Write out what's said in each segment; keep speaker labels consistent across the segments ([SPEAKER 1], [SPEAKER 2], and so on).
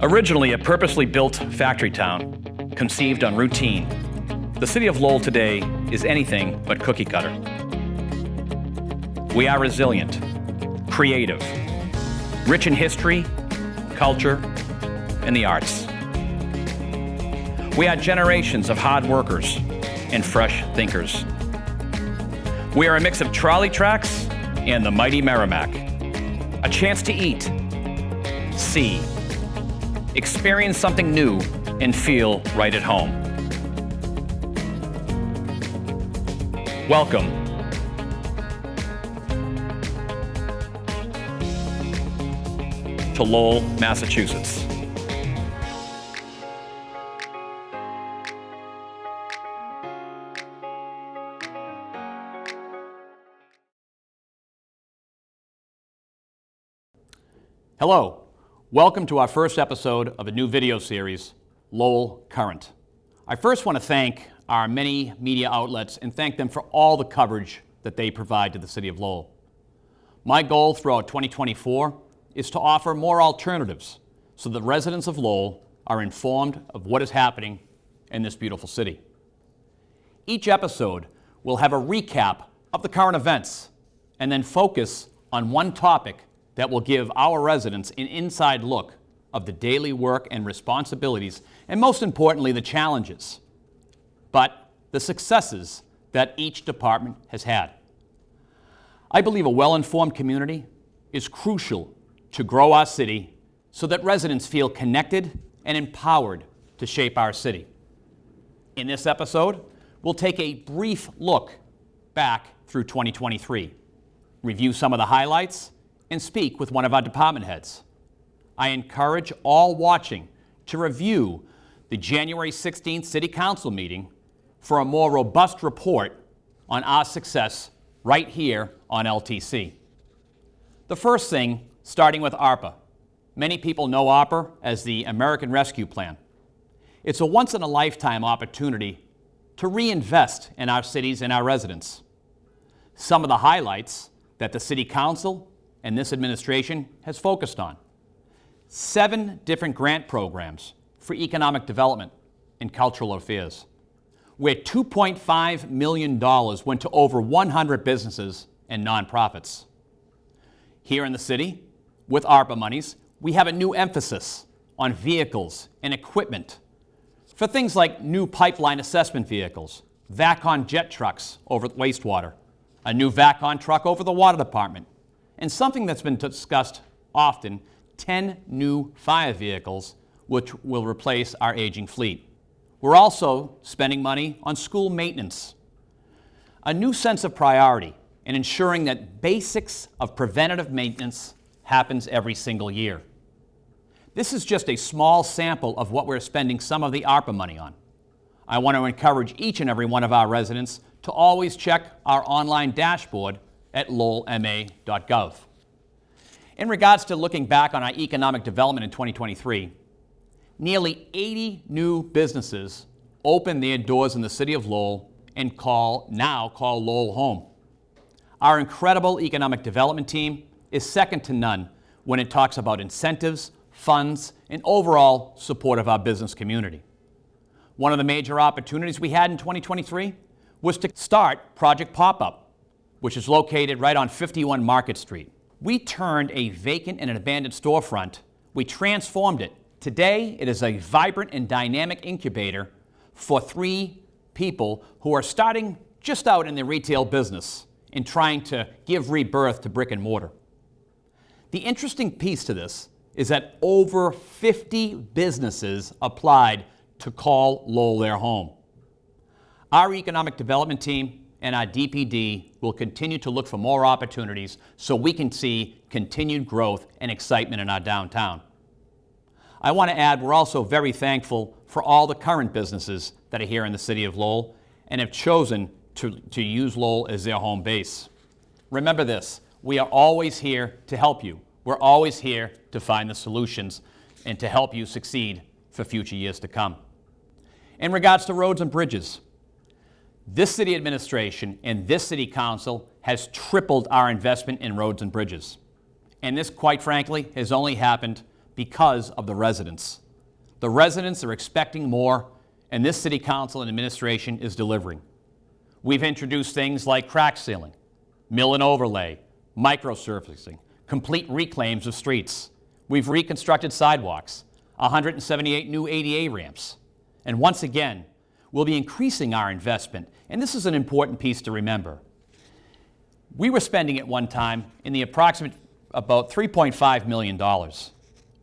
[SPEAKER 1] Originally a purposely built factory town, conceived on routine, the City of Lowell today is anything but cookie cutter. We are resilient, creative, rich in history, culture, and the arts. We are generations of hard workers and fresh thinkers. We are a mix of trolley tracks and the mighty Merrimack. A chance to eat, see, experience something new, and feel right at home. Welcome to Lowell, Massachusetts. Hello, welcome to our first episode of a new video series, Lowell Current. I first want to thank our many media outlets and thank them for all the coverage that they provide to the City of Lowell. My goal throughout 2024 is to offer more alternatives so that residents of Lowell are informed of what is happening in this beautiful city. Each episode will have a recap of the current events and then focus on one topic that will give our residents an inside look of the daily work and responsibilities, and most importantly, the challenges, but the successes that each department has had. I believe a well-informed community is crucial to grow our city so that residents feel connected and empowered to shape our city. In this episode, we'll take a brief look back through 2023, review some of the highlights, and speak with one of our department heads. I encourage all watching to review the January 16th City Council meeting for a more robust report on our success right here on LTC. The first thing, starting with ARPA. Many people know ARPA as the American Rescue Plan. It's a once-in-a-lifetime opportunity to reinvest in our cities and our residents. Some of the highlights that the City Council and this administration has focused on: 7 different grant programs for economic development and cultural affairs, where $2.5 million went to over 100 businesses and nonprofits. Here in the city, with ARPA monies, we have a new emphasis on vehicles and equipment for things like new pipeline assessment vehicles, VAC-on jet trucks over wastewater, a new VAC-on truck over the water department, and something that's been discussed often, 10 new fire vehicles, which will replace our aging fleet. We're also spending money on school maintenance. A new sense of priority in ensuring that basics of preventative maintenance happens every single year. This is just a small sample of what we're spending some of the ARPA money on. I want to encourage each and every one of our residents to always check our online dashboard at lowellma.gov. In regards to looking back on our economic development in 2023, nearly 80 new businesses opened their doors in the City of Lowell and now call Lowell home. Our incredible economic development team is second to none when it talks about incentives, funds, and overall support of our business community. One of the major opportunities we had in 2023 was to start Project Pop-Up, which is located right on 51 Market Street. We turned a vacant and an abandoned storefront. We transformed it. Today, it is a vibrant and dynamic incubator for 3 people who are starting just out in the retail business and trying to give rebirth to brick and mortar. The interesting piece to this is that over 50 businesses applied to call Lowell their home. Our economic development team and our DPD will continue to look for more opportunities so we can see continued growth and excitement in our downtown. I want to add, we're also very thankful for all the current businesses that are here in the City of Lowell and have chosen to use Lowell as their home base. Remember this, we are always here to help you. We're always here to find the solutions and to help you succeed for future years to come. In regards to roads and bridges, this city administration and this city council has tripled our investment in roads and bridges. And this, quite frankly, has only happened because of the residents. The residents are expecting more, and this City Council and administration is delivering. We've introduced things like crack sealing, mill and overlay, microsurfacing, complete reclaims of streets. We've reconstructed sidewalks, 178 new ADA ramps. And once again, we'll be increasing our investment, and this is an important piece to remember. We were spending at one time in the approximate about $3.5 million.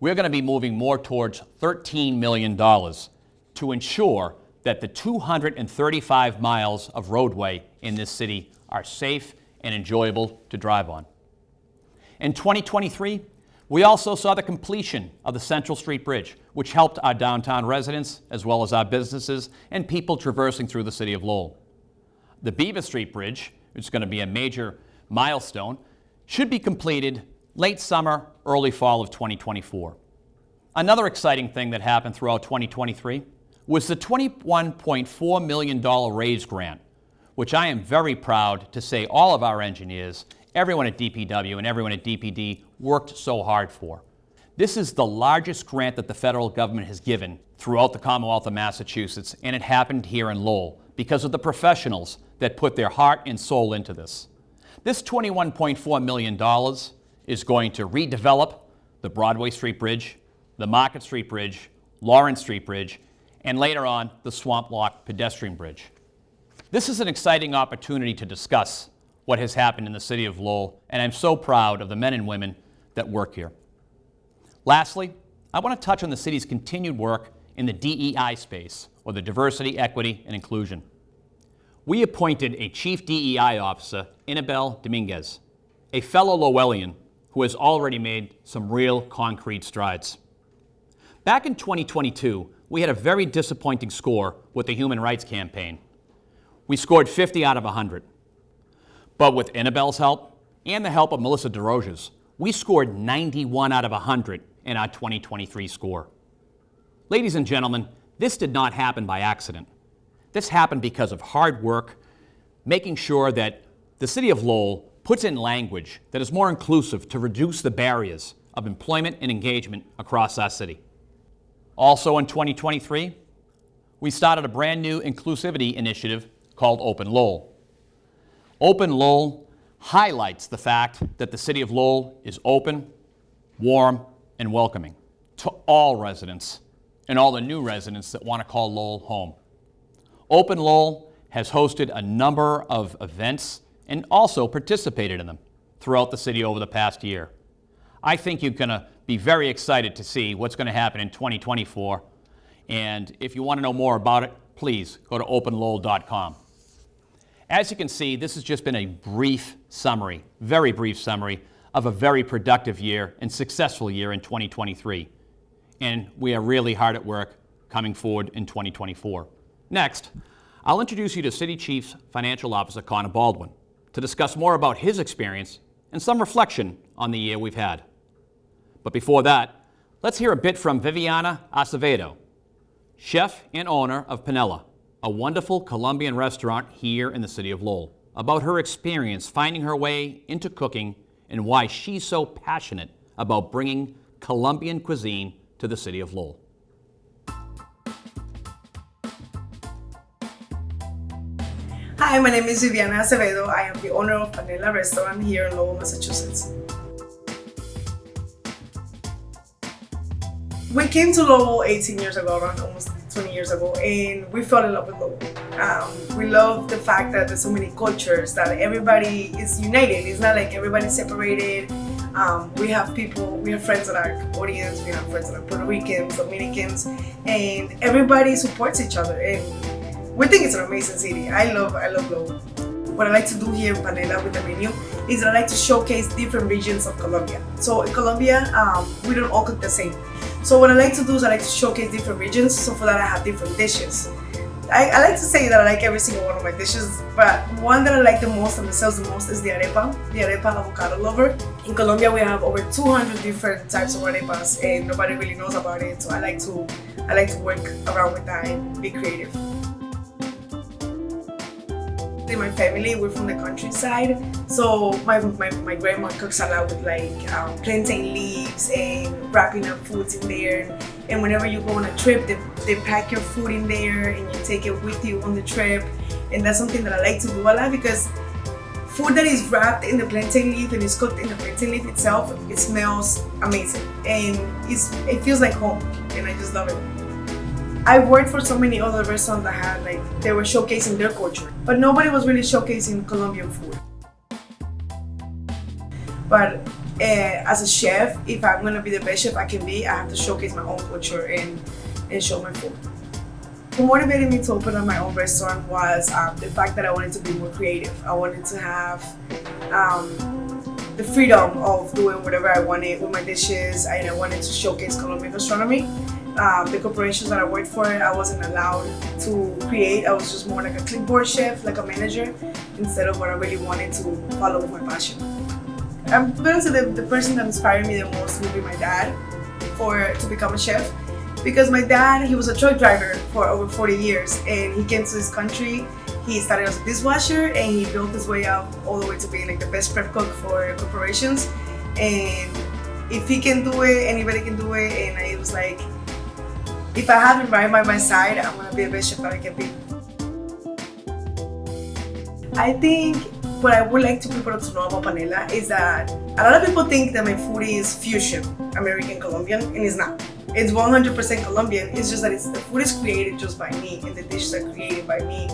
[SPEAKER 1] We're going to be moving more towards $13 million to ensure that the 235 miles of roadway in this city are safe and enjoyable to drive on. In 2023, we also saw the completion of the Central Street Bridge, which helped our downtown residents as well as our businesses and people traversing through the City of Lowell. The Beaver Street Bridge, which is going to be a major milestone, should be completed late summer, early fall of 2024. Another exciting thing that happened throughout 2023 was the $21.4 million RAISE grant, which I am very proud to say all of our engineers, everyone at DPW and everyone at DPD worked so hard for. This is the largest grant that the federal government has given throughout the Commonwealth of Massachusetts, and it happened here in Lowell because of the professionals that put their heart and soul into this. This $21.4 million is going to redevelop the Broadway Street Bridge, the Market Street Bridge, Lawrence Street Bridge, and later on, the Swamp Lock Pedestrian Bridge. This is an exciting opportunity to discuss what has happened in the City of Lowell, and I'm so proud of the men and women that work here. Lastly, I want to touch on the city's continued work in the DEI space, or the diversity, equity, and inclusion. We appointed a Chief DEI Officer, Annabelle Dominguez, a fellow Lowellian who has already made some real concrete strides. Back in 2022, we had a very disappointing score with the Human Rights Campaign. We scored 50 out of 100. But with Annabelle's help and the help of Melissa DeRoches, we scored 91 out of 100 in our 2023 score. Ladies and gentlemen, this did not happen by accident. This happened because of hard work, making sure that the City of Lowell puts in language that is more inclusive to reduce the barriers of employment and engagement across our city. Also in 2023, we started a brand new inclusivity initiative called Open Lowell. Open Lowell highlights the fact that the City of Lowell is open, warm, and welcoming to all residents and all the new residents that want to call Lowell home. Open Lowell has hosted a number of events and also participated in them throughout the city over the past year. I think you're going to be very excited to see what's going to happen in 2024. And if you want to know more about it, please go to openlowell.com. As you can see, this has just been a brief summary, very brief summary of a very productive year and successful year in 2023. And we are really hard at work coming forward in 2024. Next, I'll introduce you to City Chief Financial Officer Conor Baldwin to discuss more about his experience and some reflection on the year we've had. But before that, let's hear a bit from Viviana Acevedo, chef and owner of Panela, a wonderful Colombian restaurant here in the City of Lowell, about her experience finding her way into cooking and why she's so passionate about bringing Colombian cuisine to the City of Lowell.
[SPEAKER 2] Hi, my name is Viviana Acevedo. I am the owner of Panela restaurant here in Lowell, Massachusetts. We came to Lowell 18 years ago, around almost 20 years ago, and we fell in love with Lowell. We love the fact that there's so many cultures, that everybody is united. It's not like everybody's separated. We have friends that are Cambodians, we have friends that are Puerto Ricans, Dominicans, and everybody supports each other. And we think it's an amazing city. I love Lowell. What I like to do here in Panela with the menu is that I like to showcase different regions of Colombia. So in Colombia, we don't all cook the same. So what I like to do is I like to showcase different regions, so for that I have different dishes. I like to say that I like every single one of my dishes, but one that I like the most and that sells the most is the arepa avocado lover. In Colombia we have over 200 different types of arepas and nobody really knows about it, so I like to work around with that and be creative. In my family, we're from the countryside, so my grandma cooks a lot with like plantain leaves and wrapping up foods in there. And whenever you go on a trip, they pack your food in there and you take it with you on the trip. And that's something that I like to do a lot, because food that is wrapped in the plantain leaf and is cooked in the plantain leaf itself, it smells amazing and it feels like home, and I just love it. I've worked for so many other restaurants that had they were showcasing their culture, but nobody was really showcasing Colombian food. But as a chef, if I'm gonna be the best chef I can be, I have to showcase my own culture and show my food. What motivated me to open up my own restaurant was the fact that I wanted to be more creative. I wanted to have the freedom of doing whatever I wanted with my dishes, and I wanted to showcase Colombian gastronomy. The corporations that I worked for, I wasn't allowed to create. I was just more like a clipboard chef, like a manager, instead of what I really wanted to follow with my passion. I'm gonna say the person that inspired me the most would be my dad to become a chef. Because my dad, he was a truck driver for over 40 years, and he came to this country. He started as a dishwasher, and he built his way up all the way to being the best prep cook for corporations. And if he can do it, anybody can do it. And I was like, if I have him right by my side, I'm gonna be the best chef that I can be. I think what I would like people to know about Panela is that a lot of people think that my food is fusion, American Colombian, and it's not. It's 100% Colombian. It's just that the food is created just by me, and the dishes are created by me,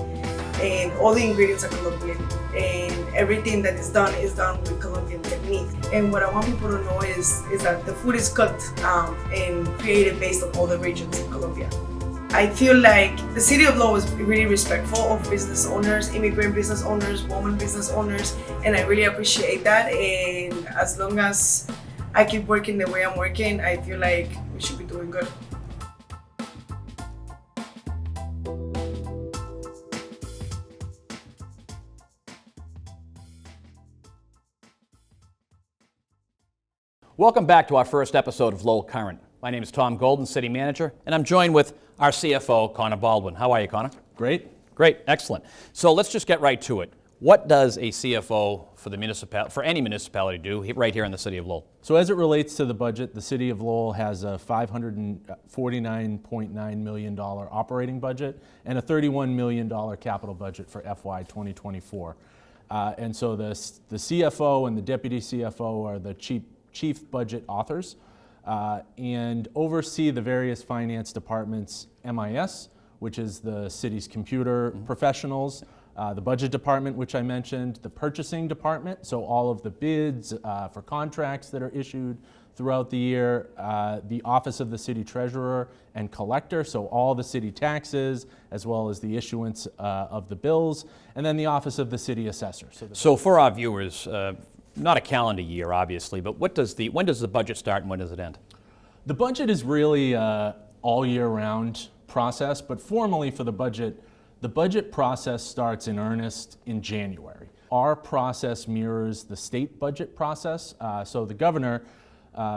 [SPEAKER 2] and all the ingredients are Colombian, and everything that is done with Colombian technique. And what I want people to know is that the food is cooked and created based on all the regions in Colombia. I feel like the City of Lowell is really respectful of business owners, immigrant business owners, women business owners, and I really appreciate that. And as long as I keep working the way I'm working, I feel like we should be doing good.
[SPEAKER 1] Welcome back to our first episode of Lowell Current. My name is Tom Golden, City Manager, and I'm joined with our CFO, Conor Baldwin. How are you, Conor?
[SPEAKER 3] Great.
[SPEAKER 1] Great, excellent. So let's just get right to it. What does a CFO for any municipality do right here in the City of Lowell?
[SPEAKER 3] So as it relates to the budget, the City of Lowell has a $549.9 million operating budget and a $31 million capital budget for FY 2024. And so the CFO and the Deputy CFO are the chief budget authors and oversee the various finance departments, MIS, which is the city's computer professionals, the budget department, which I mentioned, the purchasing department, so all of the bids for contracts that are issued throughout the year, the office of the city treasurer and collector, so all the city taxes, as well as the issuance of the bills, and then the office of the city assessor.
[SPEAKER 1] So for our viewers, not a calendar year, obviously, but when does the budget start and when does it end?
[SPEAKER 3] The budget is really all year round process, but formally for the budget process starts in earnest in January. Our process mirrors the state budget process. So the governor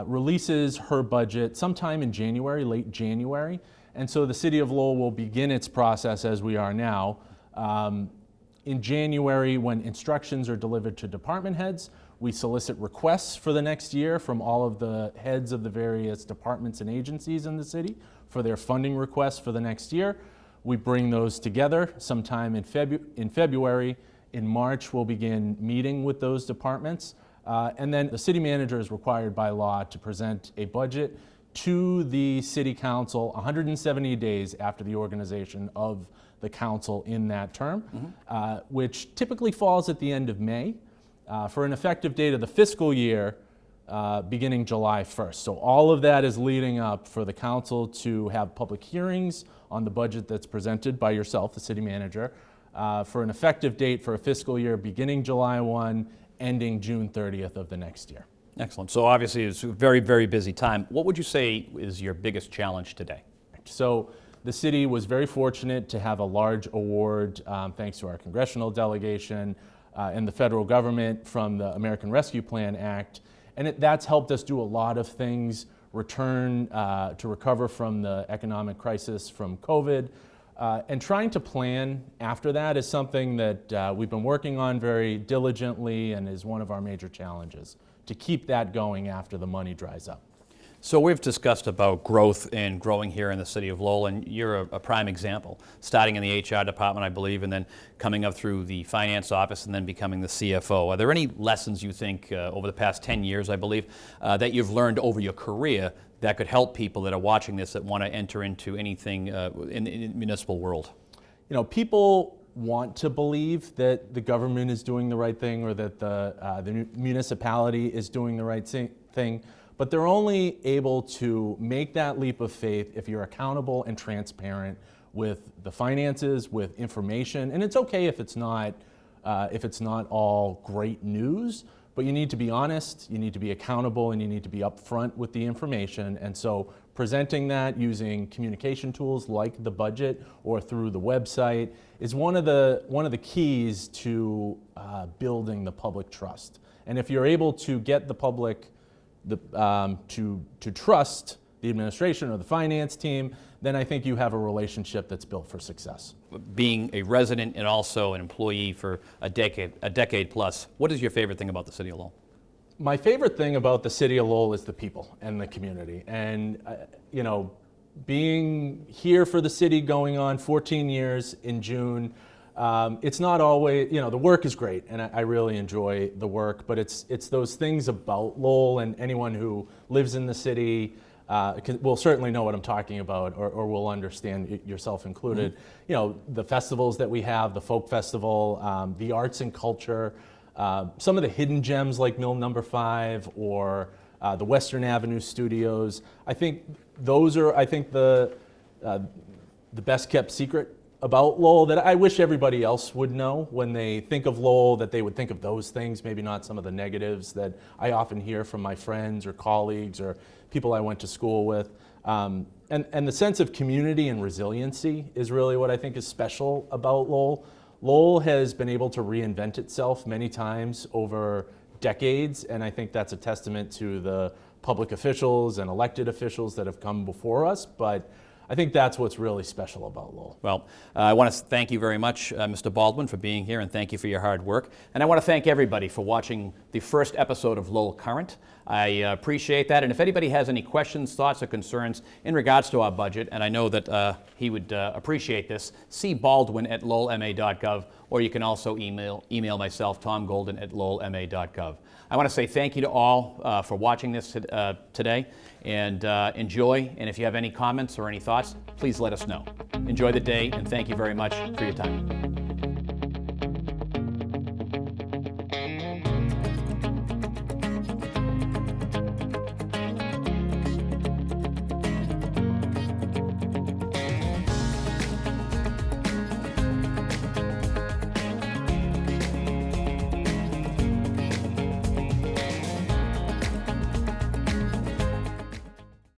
[SPEAKER 3] releases her budget sometime in January, late January. And so the City of Lowell will begin its process as we are now. In January, when instructions are delivered to department heads, we solicit requests for the next year from all of the heads of the various departments and agencies in the city for their funding requests for the next year. We bring those together sometime in February. In March, we'll begin meeting with those departments. And then the city manager is required by law to present a budget to the city council 170 days after the organization of the council in that term, which typically falls at the end of May for an effective date of the fiscal year beginning July 1st. So all of that is leading up for the council to have public hearings on the budget that's presented by yourself, the city manager, for an effective date for a fiscal year beginning July 1, ending June 30th of the next year.
[SPEAKER 1] Excellent. So obviously it's a very, very busy time. What would you say is your biggest challenge today?
[SPEAKER 3] So the city was very fortunate to have a large award, thanks to our congressional delegation and the federal government, from the American Rescue Plan Act. And that's helped us do a lot of things, to recover from the economic crisis from COVID, And trying to plan after that is something that we've been working on very diligently and is one of our major challenges, to keep that going after the money dries up.
[SPEAKER 1] So we've discussed about growth and growing here in the City of Lowell, and you're a prime example, starting in the HR department, I believe, and then coming up through the finance office and then becoming the CFO. Are there any lessons you think over the past 10 years, I believe, that you've learned over your career that could help people that are watching this that want to enter into anything in the municipal world?
[SPEAKER 3] You know, people want to believe that the government is doing the right thing or that the municipality is doing the right thing, but they're only able to make that leap of faith if you're accountable and transparent with the finances, with information. And it's okay if it's not all great news, but you need to be honest, you need to be accountable, and you need to be upfront with the information. And so presenting that using communication tools like the budget or through the website is one of the keys to building the public trust. And if you're able to get the public to trust the administration or the finance team, then I think you have a relationship that's built for success.
[SPEAKER 1] Being a resident and also an employee for a decade plus, what is your favorite thing about the City of Lowell?
[SPEAKER 3] My favorite thing about the City of Lowell is the people and the community. And you know, being here for the city going on 14 years in June, it's not always, you know, the work is great and I really enjoy the work, but it's those things about Lowell, and anyone who lives in the city will certainly know what I'm talking about, or will understand, yourself included. Mm-hmm. You know, the festivals that we have, the folk festival, the arts and culture, some of the hidden gems like Mill Number 5 or the Western Avenue Studios. I think those are, the best kept secret about Lowell that I wish everybody else would know when they think of Lowell, that they would think of those things, maybe not some of the negatives that I often hear from my friends or colleagues or people I went to school with. And the sense of community and resiliency is really what I think is special about Lowell. Lowell has been able to reinvent itself many times over decades, and I think that's a testament to the public officials and elected officials that have come before us, but I think that's what's really special about Lowell.
[SPEAKER 1] Well, I want to thank you very much, Mr. Baldwin, for being here, and thank you for your hard work. And I want to thank everybody for watching the first episode of Lowell Current. I appreciate that. And if anybody has any questions, thoughts, or concerns in regards to our budget, and I know that he would appreciate this, see Baldwin at lowellma.gov, or you can also email myself, tomgolden@lowellma.gov. I want to say thank you to all for watching this today, and enjoy. And if you have any comments or any thoughts, please let us know. Enjoy the day, and thank you very much for your time.